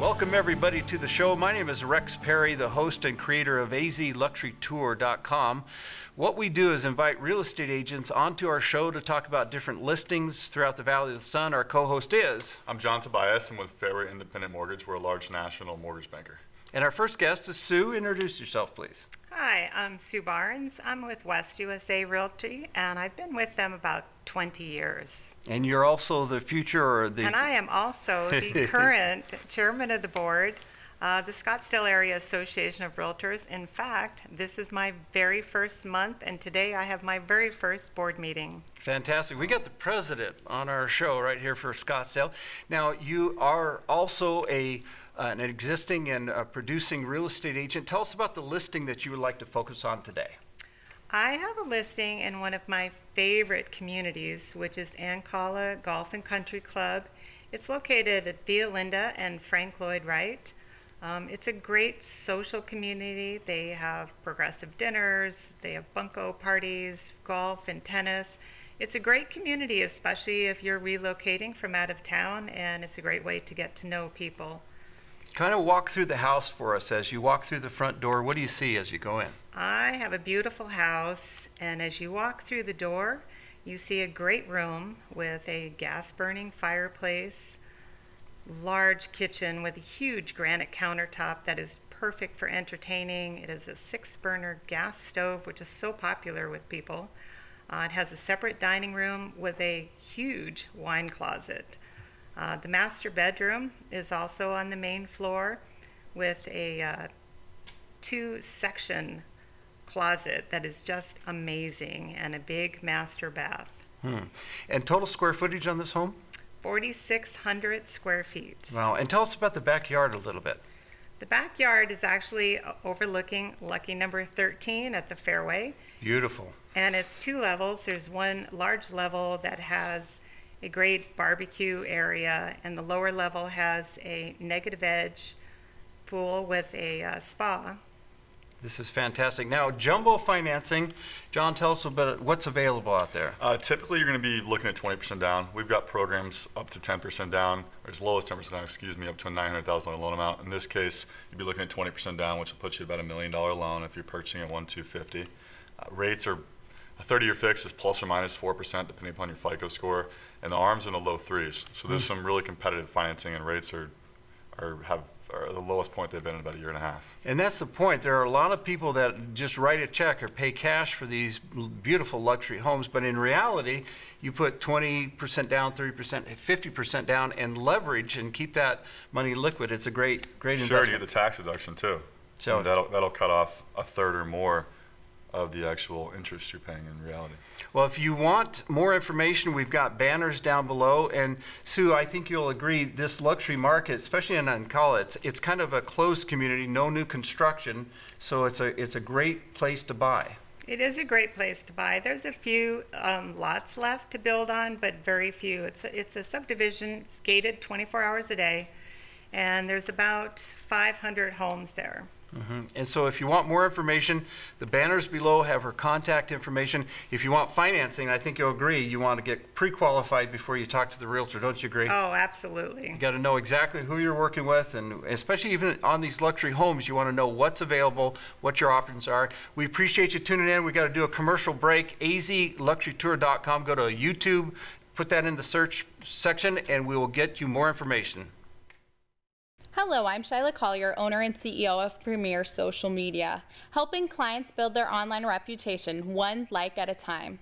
Welcome everybody to the show. My name is Rex Perry, the host and creator of AZLuxuryTour.com. What we do is invite real estate agents onto our show to talk about different listings throughout the Valley of the Sun. Our co-host is... I'm Jon Tobias. I'm with Fairway Independent Mortgage. We're a large national mortgage banker. And our first guest is Sue. Introduce yourself, please. Hi, I'm Sue Barnes. I'm with West USA Realty, and I've been with them about 20 years. And you're also the future or the... And I am also the current chairman of the board, the Scottsdale Area Association of Realtors. In fact, this is my very first month, and today I have my very first board meeting. Fantastic. We got the president on our show right here for Scottsdale. Now, you are also an existing and producing real estate agent. Tell us about the listing that you would like to focus on today. I have a listing in one of my favorite communities, which is Ancala Golf and Country Club. It's located at Via Linda and Frank Lloyd Wright. It's a great social community. They have progressive dinners, they have bunco parties, golf and tennis. It's a great community, especially if you're relocating from out of town, and it's a great way to get to know people. Kind of walk through the house for us. As you walk through the front door, what do you see as you go in? I have a beautiful house, and as you walk through the door, you see a great room with a gas-burning fireplace, large kitchen with a huge granite countertop that is perfect for entertaining. It is a 6-burner gas stove, which is so popular with people. It has a separate dining room with a huge wine closet. The master bedroom is also on the main floor with a 2-section closet that is just amazing, and a big master bath. And total square footage on this home? 4,600 square feet. Wow. And tell us about the backyard a little bit. The backyard is actually overlooking lucky number 13 at the fairway. Beautiful. And it's 2 levels. There's one large level that has a great barbecue area, and the lower level has a negative edge pool with a spa. This is fantastic. Now, jumbo financing. John, tell us about what's available out there. Typically, you're going to be looking at 20% down. We've got programs up to 10% down, or as low as 10% down, excuse me, up to a $900,000 loan amount. In this case, you'd be looking at 20% down, which will put you about $1 million loan if you're purchasing at 1,250. Rates are a 30-year fix is plus or minus 4%, depending upon your FICO score, and the ARM's in the low 3s. So there's some really competitive financing, and rates are the lowest point they've been in about a year and a half. And that's the point. There are a lot of people that just write a check or pay cash for these beautiful luxury homes, but in reality, you put 20% down, 30%, 50% down, and leverage and keep that money liquid. It's a great investment. Sure, you get the tax deduction too. So that'll cut off a third or more of the actual interest you're paying in reality. Well, if you want more information, we've got banners down below. And Sue, I think you'll agree, this luxury market, especially in Ancala, it's kind of a closed community, no new construction, so it's a great place to buy. It is a great place to buy. There's a few lots left to build on, but very few. It's a subdivision. It's gated 24 hours a day, and there's about 500 homes there. And so if you want more information, the banners below have her contact information. If you want financing, I think you'll agree, you want to get pre-qualified before you talk to the realtor, don't you agree? Oh, absolutely. You got to know exactly who you're working with, and especially even on these luxury homes, you want to know what's available, what your options are. We appreciate you tuning in. We got to do a commercial break. AZLuxuryTour.com. Go to YouTube, put that in the search section, and we will get you more information. Hello, I'm Shyla Collier, owner and CEO of Premier Social Media, helping clients build their online reputation one like at a time.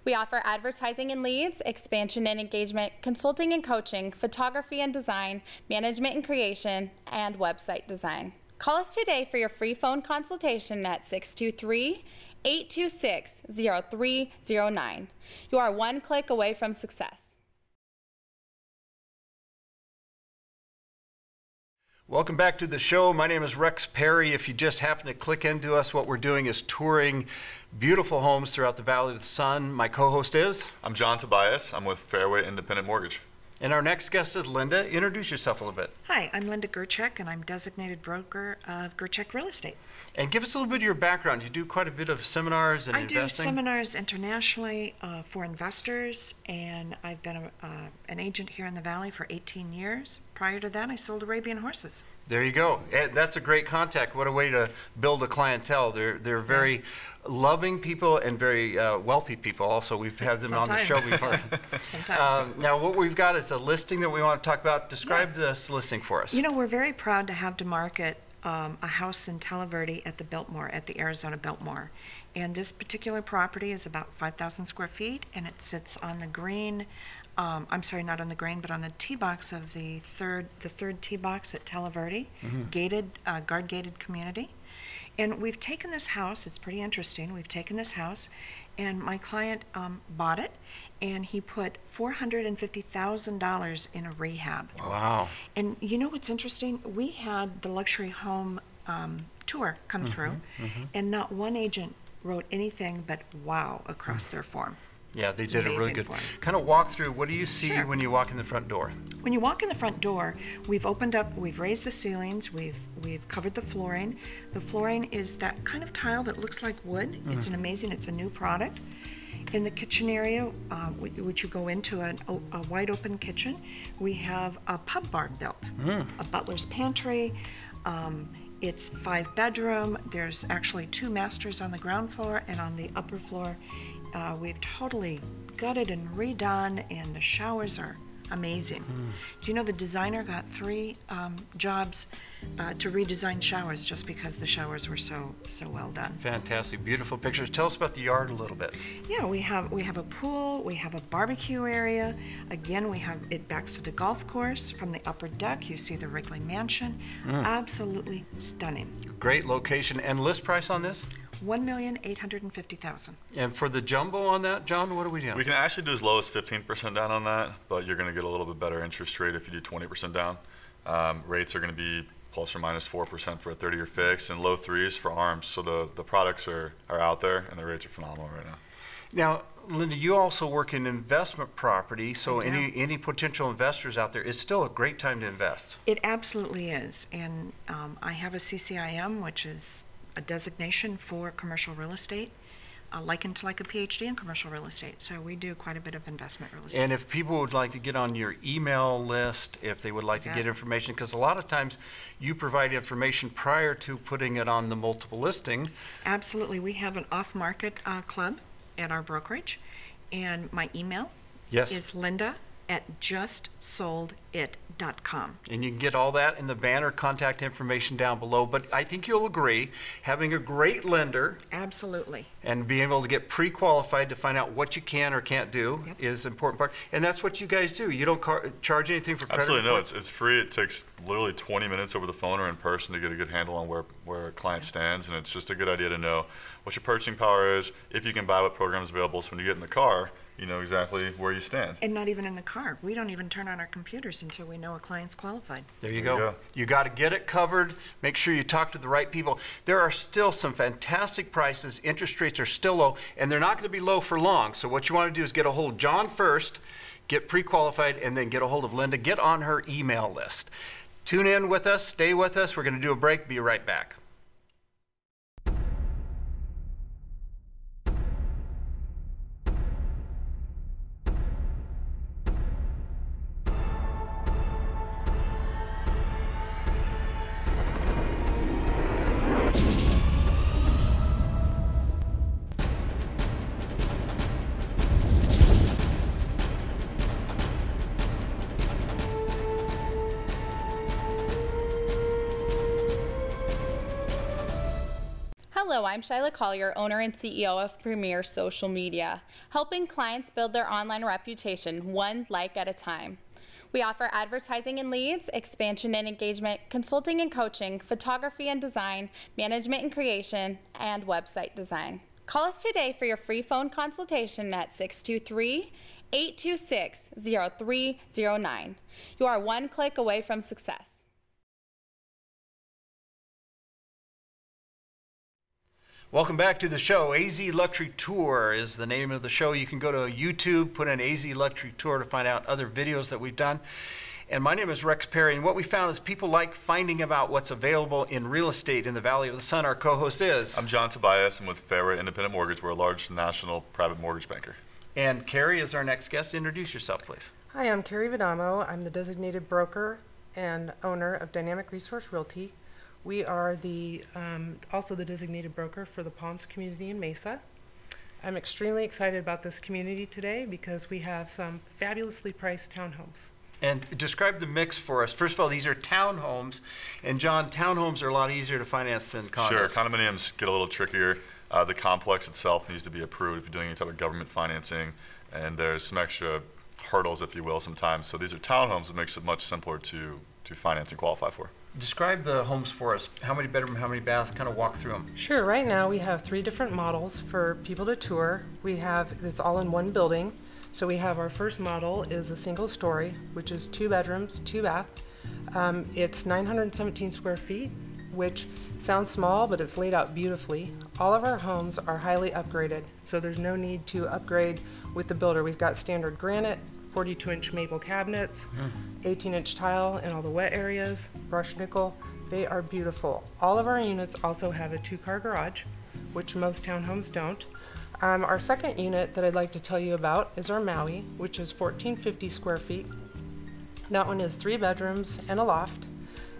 We offer advertising and leads, expansion and engagement, consulting and coaching, photography and design, management and creation, and website design. Call us today for your free phone consultation at 623-826-0309. You are one click away from success. Welcome back to the show. My name is Rex Perry. If you just happen to click into us, what we're doing is touring beautiful homes throughout the Valley of the Sun. My co-host is? I'm Jon Tobias. I'm with Fairway Independent Mortgage. And our next guest is Linda. Introduce yourself a little bit. Hi, I'm Linda Gerchek, and I'm designated broker of Gerchek Real Estate. And give us a little bit of your background. You do quite a bit of seminars and investing. I do seminars internationally for investors, and I've been an agent here in the Valley for 18 years. Prior to that, I sold Arabian horses. There you go. And that's a great contact. What a way to build a clientele. They're very loving people and very wealthy people. Also, we've had them on the show before. Sometimes. Now, what we've got is a listing that we want to talk about. Describe this listing for us. You know, we're very proud to have to market a house in Tel Verde at the Biltmore, at the Arizona Biltmore. And this particular property is about 5,000 square feet, and it sits on the green, I'm sorry, not on the green, but on the tee box of the third tee box at Tel Verde, gated, guard-gated community. And we've taken this house, it's pretty interesting, we've taken this house, and my client bought it, and he put $450,000 in a rehab. Wow. And you know what's interesting? We had the luxury home tour come through, and not one agent wrote anything but wow across their form. Yeah, they did it really good. Form. Kind of walk through, what do you see Sure. when you walk in the front door? When you walk in the front door, we've opened up, we've raised the ceilings, we've covered the flooring. The flooring is that kind of tile that looks like wood. It's an amazing, it's a new product. In the kitchen area, which you go into a wide open kitchen, we have a pub bar built, a butler's pantry. It's 5-bedroom. There's actually 2 masters on the ground floor, and on the upper floor, we've totally gutted and redone, and the showers are amazing. Do you know the designer got 3 jobs to redesign showers just because the showers were so well done? Fantastic, beautiful pictures. Tell us about the yard a little bit. Yeah, we have a pool, we have a barbecue area. Again, it backs to the golf course. From the upper deck, you see the Wrigley Mansion. Absolutely stunning. Great location. And list price on this? $1,850,000. And for the jumbo on that, John, what are we doing? We can actually do as low as 15% down on that, but you're going to get a little bit better interest rate if you do 20% down. Rates are going to be plus or minus 4% for a 30-year fix and low 3s for ARMs. So the products are out there, and the rates are phenomenal right now. Now, Linda, you also work in investment property, so I do. any potential investors out there, it's still a great time to invest. It absolutely is. And I have a CCIM, which is a designation for commercial real estate, likened to like a PhD in commercial real estate. So we do quite a bit of investment real estate. And if people would like to get on your email list, if they would like to get information, because a lot of times you provide information prior to putting it on the multiple listing. Absolutely. We have an off-market club at our brokerage, and my email is linda@justsoldit.com. And you can get all that in the banner contact information down below. But I think you'll agree, having a great lender Absolutely. and being able to get pre-qualified to find out what you can or can't do is an important part. And that's what you guys do. You don't charge anything for credit Absolutely, no, reports? it's free. It takes literally 20 minutes over the phone or in person to get a good handle on where a client stands, and it's just a good idea to know what your purchasing power is, if you can buy what programs available, so when you get in the car, you know exactly where you stand. And not even in the car. We don't even turn on our computers until we know a client's qualified. There you go. You got to get it covered. Make sure you talk to the right people. There are still some fantastic prices. Interest rates are still low, and they're not going to be low for long. So what you want to do is get a hold of John first, get pre-qualified, and then get a hold of Linda. Get on her email list. Tune in with us. Stay with us. We're going to do a break. Be right back. Hello, I'm Shyla Collier, owner and CEO of Premier Social Media, helping clients build their online reputation one like at a time. We offer advertising and leads, expansion and engagement, consulting and coaching, photography and design, management and creation, and website design. Call us today for your free phone consultation at 623-826-0309. You are one click away from success. Welcome back to the show. AZ Luxury Tour is the name of the show. You can go to YouTube, put in AZ Luxury Tour to find out other videos that we've done. And my name is Rex Perry, and what we found is people like finding about what's available in real estate in the Valley of the Sun. Our co-host is... I'm Jon Tobias. I'm with Fairway Independent Mortgage. We're a large national private mortgage banker. And Carrie is our next guest. Introduce yourself, please. Hi, I'm Carrie Vidamo. I'm the designated broker and owner of Dynamic Resource Realty. We are also the designated broker for the Palms community in Mesa. I'm extremely excited about this community today because we have some fabulously priced townhomes. And describe the mix for us. First of all, these are townhomes. And John, townhomes are a lot easier to finance than condos. Sure, condominiums get a little trickier. The complex itself needs to be approved if you're doing any type of government financing, and there's some extra hurdles, if you will, sometimes. So these are townhomes, which makes it much simpler to finance and qualify for. Describe the homes for us. How many bedroom, how many baths? Kind of walk through them. Sure, right now we have 3 different models for people to tour. It's all in one building. So we have our first model is a single story, which is 2 bedrooms, 2 bath. It's 917 square feet, which sounds small, but it's laid out beautifully. All of our homes are highly upgraded, so there's no need to upgrade with the builder. We've got standard granite, 42-inch maple cabinets, 18-inch tile in all the wet areas, brushed nickel. They are beautiful. All of our units also have a 2-car garage, which most townhomes don't. Our second unit that I'd like to tell you about is our Maui, which is 1450 square feet. That one is 3 bedrooms and a loft.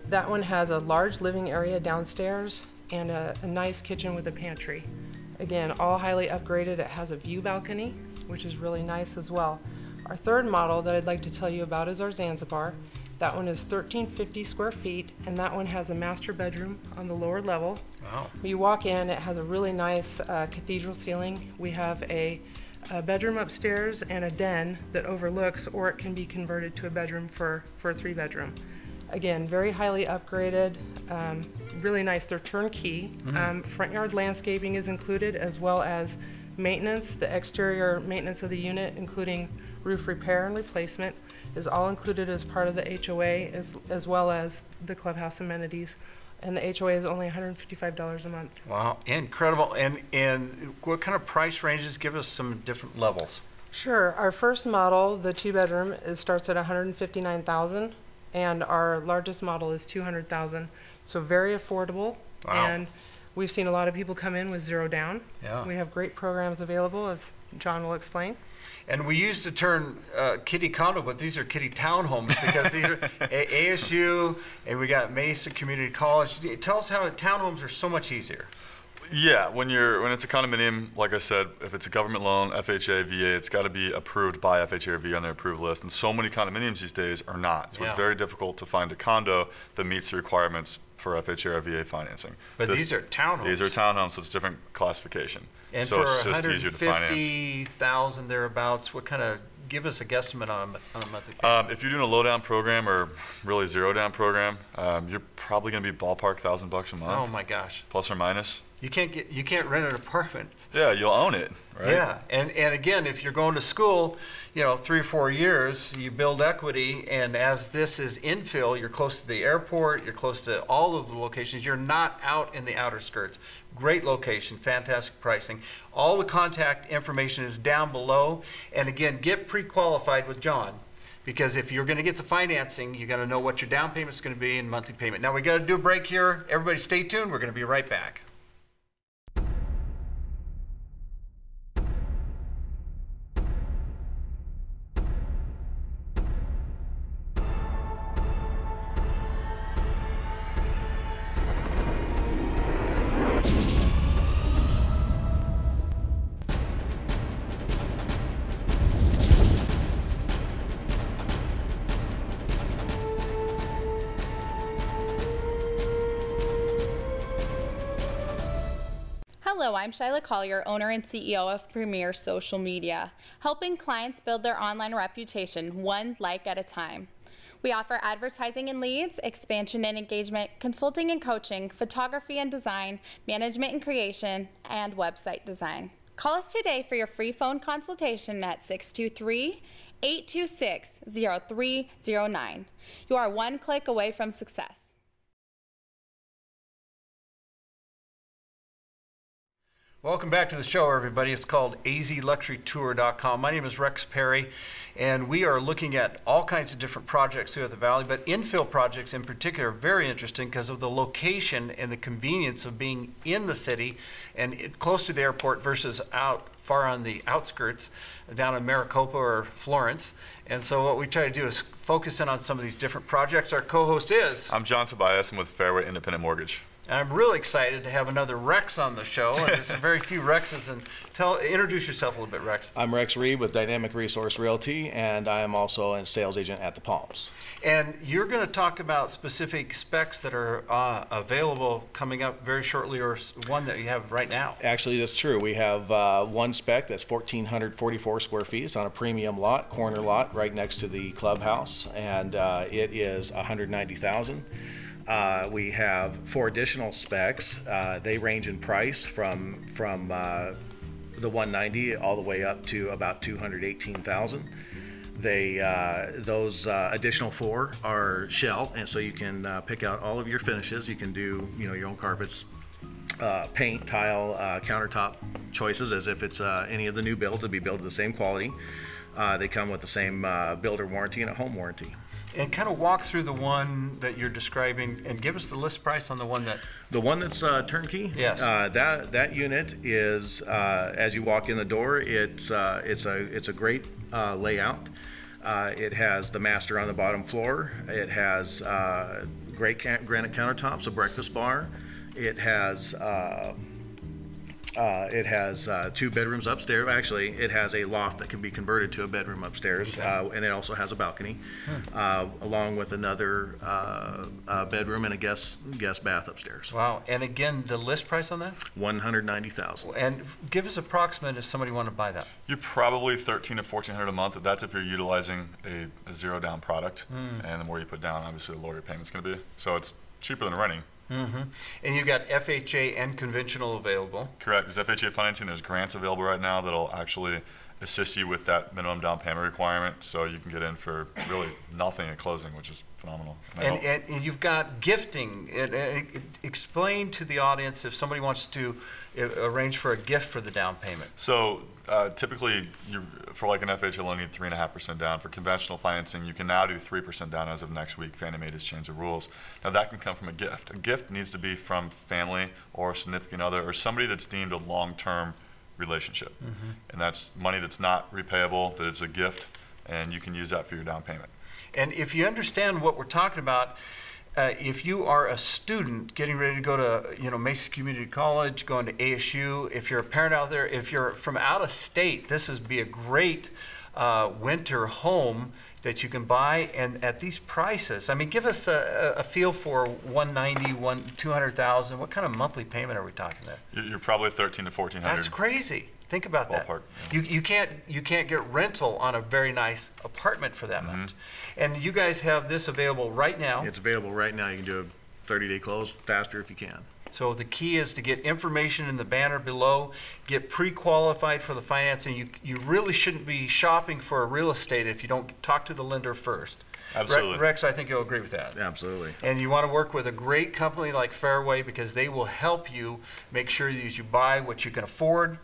That one has a large living area downstairs and a nice kitchen with a pantry. Again, all highly upgraded. It has a view balcony, which is really nice as well. Our third model that I'd like to tell you about is our Zanzibar. That one is 1350 square feet, and that one has a master bedroom on the lower level. Wow. When you walk in, it has a really nice cathedral ceiling. We have a bedroom upstairs and a den that overlooks, or it can be converted to a bedroom for a 3-bedroom. Again, very highly upgraded, really nice. They're turnkey. Front yard landscaping is included, as well as maintenance. The exterior maintenance of the unit, including roof repair and replacement, is all included as part of the HOA, as well as the clubhouse amenities. And the HOA is only $155 a month. Wow, incredible. And what kind of price ranges? Give us some different levels. Sure. Our first model, the 2-bedroom, starts at $159,000, and our largest model is $200,000. So very affordable. Wow. And we've seen a lot of people come in with 0 down. Yeah. We have great programs available, as John will explain. And we used the term kitty condo, but these are kitty townhomes because these are ASU, and we got Mesa Community College. Tell us how townhomes are so much easier. Yeah, when it's a condominium, like I said, if it's a government loan, FHA, VA, it's got to be approved by FHA or VA on their approved list. And so many condominiums these days are not. So Yeah. it's very difficult to find a condo that meets the requirements for FHA or VA financing. But these are townhomes. These are townhomes, so it's different classification. And so for it's just easier to finance. $150,000 thereabouts, what kind of, give us a guesstimate on a monthly payment? If you're doing a low down program or really 0 down program, you're probably going to be ballpark $1,000 a month. Oh my gosh. Plus or minus. You can't rent an apartment. Yeah, you'll own it, right? Yeah, and again, if you're going to school, 3 or 4 years, you build equity, and as this is infill, you're close to the airport, you're close to all of the locations, you're not out in the outer skirts. Great location, fantastic pricing. All the contact information is down below, and again, get pre-qualified with John. Because if you're going to get the financing, you got to know what your down payment is going to be and monthly payment. Now we got to do a break here. Everybody stay tuned. We're going to be right back. Hello, I'm Shyla Collier, owner and CEO of Premier Social Media, helping clients build their online reputation one like at a time. We offer advertising and leads, expansion and engagement, consulting and coaching, photography and design, management and creation, and website design. Call us today for your free phone consultation at 623-826-0309. You are one click away from success. Welcome back to the show, everybody. It's called azluxurytour.com. My name is Rex Perry, and we are looking at all kinds of different projects throughout the valley, but infill projects in particular are very interesting because of the location and the convenience of being in the city and close to the airport versus out far on the outskirts down in Maricopa or Florence. And so what we try to do is focus in on some of these different projects. Our co-host is... I'm Jon Tobias. I'm with Fairway Independent Mortgage. And I'm really excited to have another Rex on the show, and there's very few Rexes. And introduce yourself a little bit, Rex. I'm Rex Reed with Dynamic Resource Realty, and I am also a sales agent at the Palms. And you're going to talk about specific specs that are available coming up very shortly, or one that you have right now. Actually, that's true. We have one spec that's 1,444 square feet. It's on a premium lot, corner lot, right next to the clubhouse, and it is $190,000. We have 4 additional specs. They range in price from the 190 all the way up to about 218,000. Those additional 4 are shell, and so you can pick out all of your finishes. You can do your own carpets, paint, tile, countertop choices as if it's any of the new builds. It'd be built to the same quality. They come with the same builder warranty and a home warranty. And kind of walk through the one that you're describing and give us the list price on the one that... The one that's turnkey? Yes. That unit is, as you walk in the door, it's a great layout. It has the master on the bottom floor. It has great granite countertops, a breakfast bar. It has 2 bedrooms upstairs. Actually, it has a loft that can be converted to a bedroom upstairs, and it also has a balcony, along with another bedroom and a guest bath upstairs. Wow! And again, the list price on that? $190,000. And give us approximate if somebody wanted to buy that. You're probably $1,300 to $1,400 a month. That's if you're utilizing a zero down product, and the more you put down, obviously, the lower your payment's going to be. So it's cheaper than renting. Mm-hmm. And you've got FHA and conventional available. Correct. There's FHA financing. There's grants available right now that'll actually assist you with that minimum down payment requirement, so you can get in for really nothing at closing, which is phenomenal. And you've got gifting. Explain to the audience if somebody wants to arrange for a gift for the down payment. So typically, for like an FHA loan, you need 3.5% down. For conventional financing, you can now do 3% down as of next week. Fannie Mae has changed the rules. Now that can come from a gift. A gift needs to be from family or a significant other or somebody that's deemed a long-term relationship. And that's money that's not repayable, that it's a gift, and you can use that for your down payment. And if you understand what we're talking about, if you are a student getting ready to go to Mesa Community College, going to ASU, if you're a parent out there, if you're from out of state, this would be a great winter home that you can buy, and at these prices. I mean, give us a feel for 190, 200,000. What kind of monthly payment are we talking about? You're probably $1,300 to $1,400. That's crazy. Think about Ballpark, that. You can't get rental on a very nice apartment for that much. And you guys have this available right now. It's available right now. You can do a 30-day close faster if you can. So the key is to get information in the banner below, get pre-qualified for the financing. You really shouldn't be shopping for a real estate if you don't talk to the lender first. Absolutely. Rex, I think you'll agree with that. Absolutely. And you want to work with a great company like Fairway because they will help you make sure that you buy what you can afford,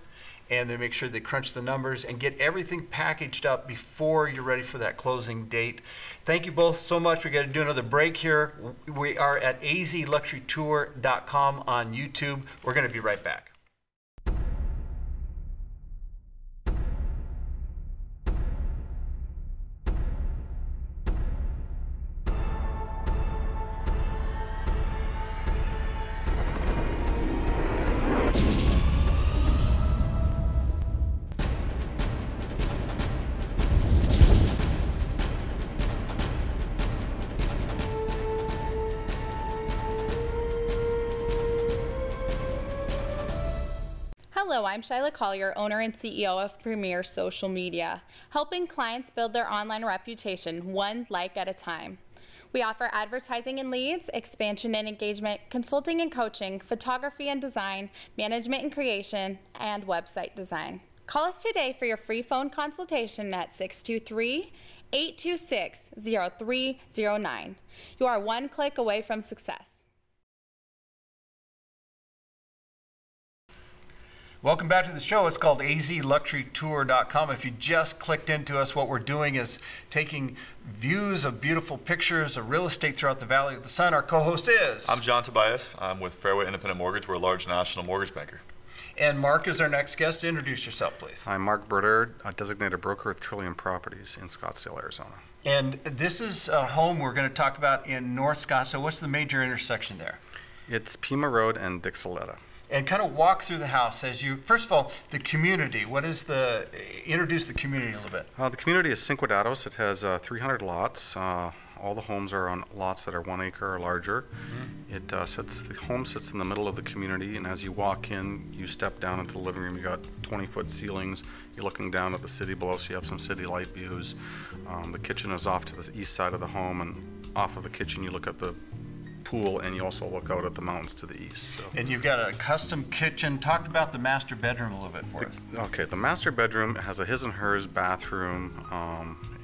and they make sure they crunch the numbers and get everything packaged up before you're ready for that closing date. Thank you both so much. We're going to do another break here. We are at azluxurytour.com on YouTube. We're going to be right back. Hello, I'm Shyla Collier, owner and CEO of Premier Social Media, helping clients build their online reputation one like at a time. We offer advertising and leads, expansion and engagement, consulting and coaching, photography and design, management and creation, and website design. Call us today for your free phone consultation at 623-826-0309. You are one click away from success. Welcome back to the show. It's called azluxurytour.com. If you just clicked into us, what we're doing is taking views of beautiful pictures of real estate throughout the Valley of the Sun. Our co-host is... I'm Jon Tobias. I'm with Fairway Independent Mortgage. We're a large national mortgage banker. And Mark is our next guest. Introduce yourself, please. I'm Mark Brodeur, a designated broker with Trillium Properties in Scottsdale, Arizona. And this is a home we're going to talk about in North Scottsdale. What's the major intersection there? It's Pima Road and Dixoletta. And kind of walk through the house as you, first of all, the community. Introduce the community a little bit. The community is Cinco Dados. It has 300 lots. All the homes are on lots that are 1 acre or larger. The home sits in the middle of the community, and as you walk in, you step down into the living room. You got 20-foot ceilings. You're looking down at the city below, so you have some city light views. The kitchen is off to the east side of the home, and off of the kitchen you look at the pool, and you also look out at the mountains to the east. So. And you've got a custom kitchen. Talk about the master bedroom a little bit for us. Okay, the master bedroom has a his and hers bathroom.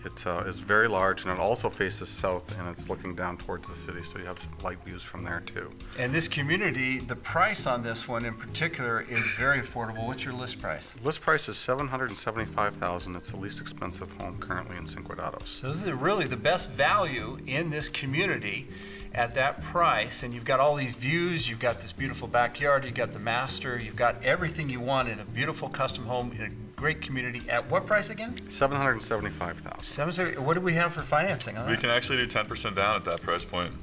It is very large, and it also faces south, and it's looking down towards the city, so you have light views from there too. And this community, the price on this one in particular is very affordable. What's your list price? List price is $775,000. It's the least expensive home currently in Cinco Dados. So this is really the best value in this community at that price, and you've got all these views, you've got this beautiful backyard, you've got the master, you've got everything you want in a beautiful custom home in a great community. At what price again? $775,000. What do we have for financing on that? We can actually do 10% down at that price point.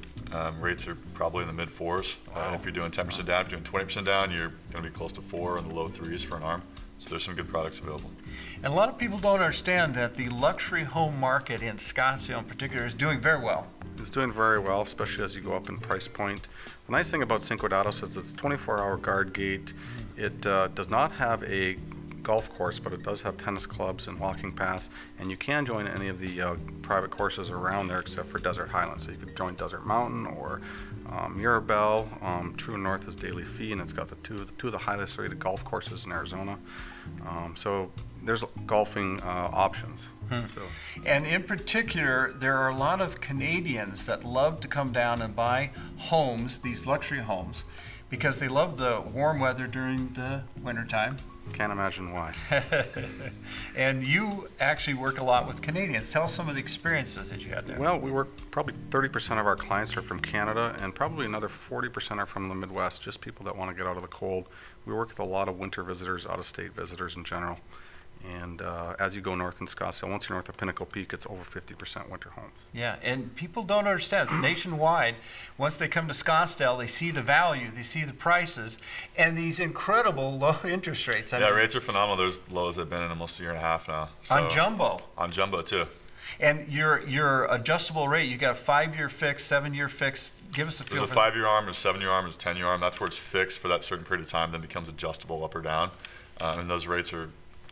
Rates are probably in the mid 4s. If you're doing 10% down, if you're doing 20% down, you're going to be close to 4 in the low 3s for an ARM. So there's some good products available. And a lot of people don't understand that the luxury home market in Scottsdale in particular is doing very well. It's doing very well, especially as you go up in price point. The nice thing about Cinco Dados is it's a 24-hour guard gate. It does not have a golf course, but it does have tennis clubs and walking paths, and you can join any of the private courses around there except for Desert Highlands. So you could join Desert Mountain or Mirabelle. True North is daily fee, and it's got the two of the highest rated golf courses in Arizona. So there's golfing options. So. And in particular, there are a lot of Canadians that love to come down and buy homes, these luxury homes, because they love the warm weather during the wintertime. Can't imagine why. And you actually work a lot with Canadians. Tell us some of the experiences that you had there. Well, we work, probably 30% of our clients are from Canada, and probably another 40% are from the Midwest, just people that want to get out of the cold. We work with a lot of winter visitors, out-of-state visitors in general. And as you go north in Scottsdale, once you're north of Pinnacle Peak, it's over 50% winter homes. Yeah, and people don't understand. It's nationwide. Once they come to Scottsdale, they see the value, they see the prices, and these incredible low interest rates. Rates are phenomenal. They're as low as they've been in almost a year and a half now. So, on jumbo. On jumbo, too. And your adjustable rate, you got a 5-year fix, 7-year fix. Give us a feel. There's a 5-year ARM, there's a 7-year ARM, there's a 10-year ARM. That's where it's fixed for that certain period of time, then becomes adjustable up or down. And those rates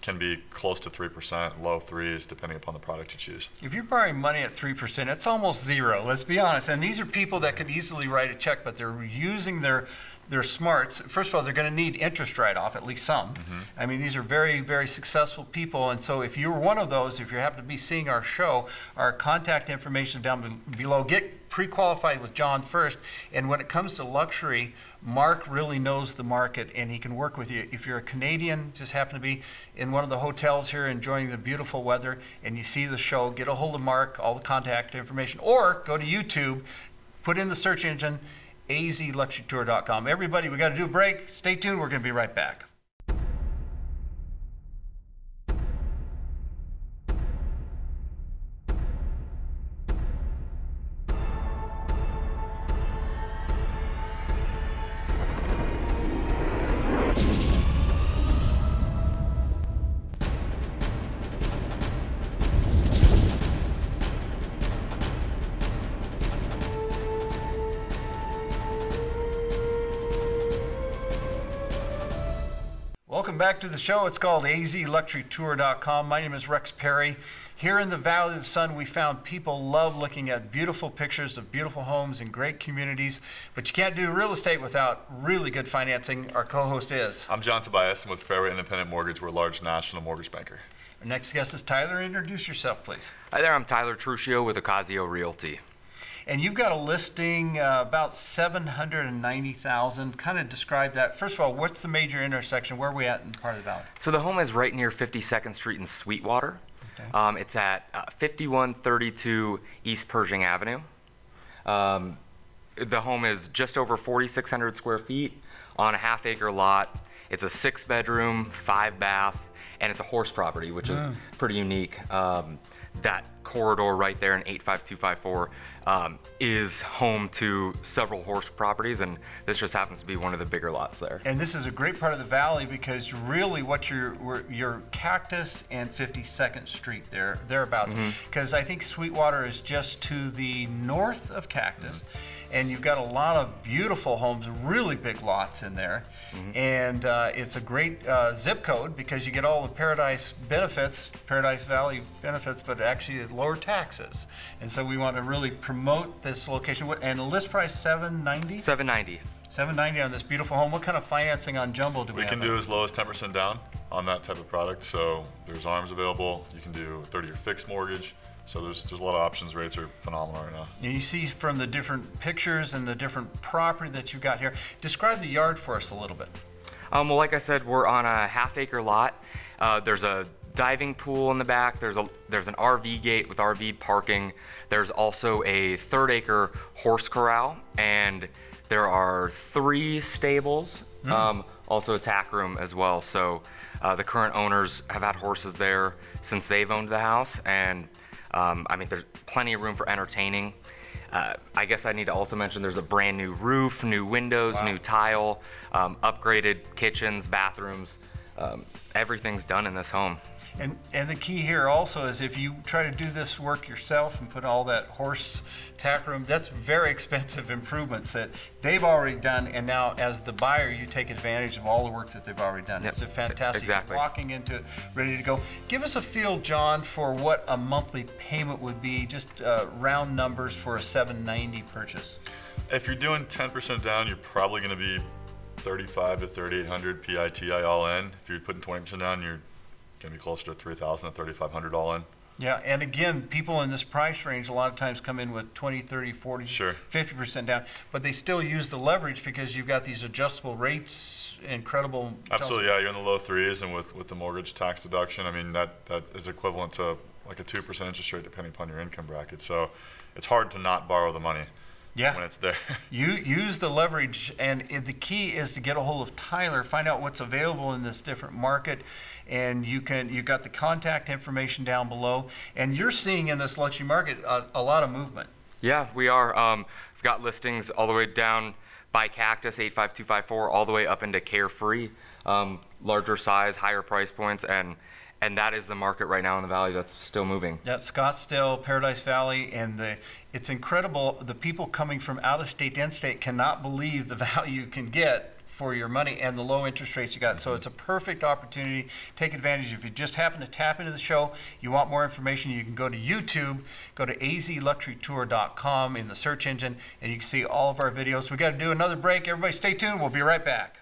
can be close to 3%, low 3s, depending upon the product you choose. If you're borrowing money at 3%, it's almost zero, let's be honest. And these are people that could easily write a check, but they're using their smarts. First of all, they're going to need interest write-off, at least some. I mean, these are very, very successful people, and so if you're one of those, if you happen to be seeing our show, our contact information down below. Get pre-qualified with Jon first, and when it comes to luxury, Mark really knows the market, and he can work with you. If you're a Canadian, just happen to be in one of the hotels here enjoying the beautiful weather, and you see the show, get a hold of Mark, all the contact information, or go to YouTube, put in the search engine, azluxurytour.com. Everybody, we got to do a break. Stay tuned. We're going to be right back. Welcome back to the show. It's called azluxurytour.com. My name is Rex Perry. Here in the Valley of the Sun, we found people love looking at beautiful pictures of beautiful homes in great communities, but you can't do real estate without really good financing. Our co-host is... I'm Jon Tobias. I'm with Fairway Independent Mortgage. We're a large national mortgage banker. Our next guest is Tyler. Introduce yourself, please. Hi there, I'm Tyler Truccio with Ocasio Realty. And you've got a listing about 790,000. Kind of describe that. First of all, what's the major intersection? Where are we at in part of the valley? So the home is right near 52nd Street in Sweetwater. Okay. It's at 5132 East Pershing Avenue. The home is just over 4,600 square feet on a half-acre lot. It's a 6-bedroom, 5-bath, and it's a horse property, which is pretty unique. That corridor right there in 85254 is home to several horse properties, and this just happens to be one of the bigger lots there. And this is a great part of the valley because really what your Cactus and 52nd Street thereabouts. Because I think Sweetwater is just to the north of Cactus. And you've got a lot of beautiful homes, really big lots in there. And it's a great zip code because you get all the Paradise benefits, Paradise Valley benefits, but actually at lower taxes. And so we want to really promote this location. And the list price, $790? $790. $790 on this beautiful home. What kind of financing on jumbo do we We have? can do as low as 10% down on that type of product. So there's ARMs available. You can do a 30-year fixed mortgage. So there's a lot of options. Rates are phenomenal right now. And you see from the different pictures and the different property that you've got here, describe the yard for us a little bit. Well, like I said, we're on a half-acre lot. There's a diving pool in the back. There's an RV gate with RV parking. There's also a 3rd-acre horse corral, and there are 3 stables, also a tack room as well. So the current owners have had horses there since they've owned the house, and I mean, there's plenty of room for entertaining. I guess I need to also mention there's a brand new roof, new windows, new tile, upgraded kitchens, bathrooms. Everything's done in this home. And the key here also is if you try to do this work yourself and put all that horse tack room, that's very expensive improvements that they've already done, and now as the buyer you take advantage of all the work that they've already done. Yep. It's a fantastic. Exactly. Walking into it ready to go. Give us a feel, John, for what a monthly payment would be, just round numbers for a $790 purchase. If you're doing 10% down, you're probably going to be $3,500 to $3,800 PITI all in. If you're putting 20% down, you're going to be closer to $3,000 to $3,500 all in. Yeah, and again, people in this price range a lot of times come in with 20, 30, 40, Sure. 50% down, but they still use the leverage because you've got these adjustable rates, incredible. Absolutely, yeah, you're in the low 3s, and with the mortgage tax deduction, I mean, that is equivalent to like a 2% interest rate depending upon your income bracket. So it's hard to not borrow the money. Yeah. When it's there. You use the leverage, and the key is to get a hold of Tyler, find out what's available in this different market, and you've got the contact information down below, and you're seeing in this luxury market a lot of movement. Yeah, we are. We've got listings all the way down by Cactus, 85254, all the way up into Carefree, larger size, higher price points, and that is the market right now in the valley that's still moving. That's Scottsdale, Paradise Valley, and it's incredible. The people coming from out of state to in-state cannot believe the value you can get for your money and the low interest rates you got. So it's a perfect opportunity. Take advantage. If you just happen to tap into the show, you want more information, you can go to YouTube, go to azluxurytour.com in the search engine, and you can see all of our videos. We got to do another break. Everybody stay tuned. We'll be right back.